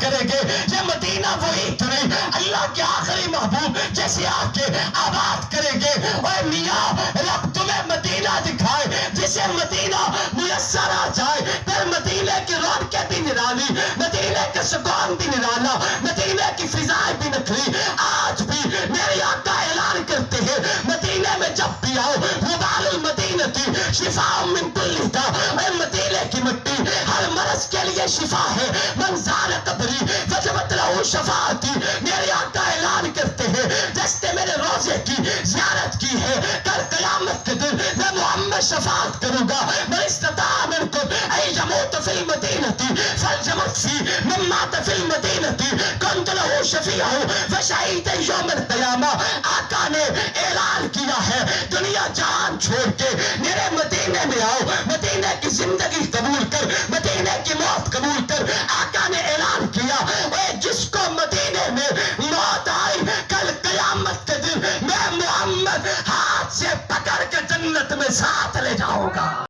کریں گے. یہ مدینہ وہی تو نہیں اللہ کے آخری محبوب جیسے آ کے آباد کریں گے. اے میاں رب تمہیں مدینہ دکھائے جسے مدینہ میسر آ جائے. پھر مدینہ کی رونقیں بھی نرالی, مدینہ کے سکون بھی نرالا, مدینہ کی فضائیں بھی نکلی. آج بھی میرے آقا اعلان کرتے ہیں مدینہ میں جب بھی آؤ وبال المدینہ شفاء من کل داء. اے مدینہ کی مٹی ہر مرض کے لیے شفا ہے. من زار قبری وجبت لہ شفاعتی. میرے آقا اعلان کرتے ہیں جس نے میرے روزے کی زیارت کی ہے کل قیامت کے دن میں محمد شفاعت کروں گا. من استطاع منکم ان یموت فی المدینہ فلیمت فی من مات فی المدینہ کنت لہ شفیعہ وشہید یوم القیامہ. آقا نے اعلان کیا ہے دنیا جان چھوڑ کے میرے مدینے میں آؤ, مدینے کی زندگی قبول کر, مدینے کی موت قبول کر. آقا نے اعلان کیا اے جس کو مدینے میں موت آئی کل قیامت کے دن میں محمد ہاتھ سے پکڑ کے جنت میں ساتھ لے جاؤں گا.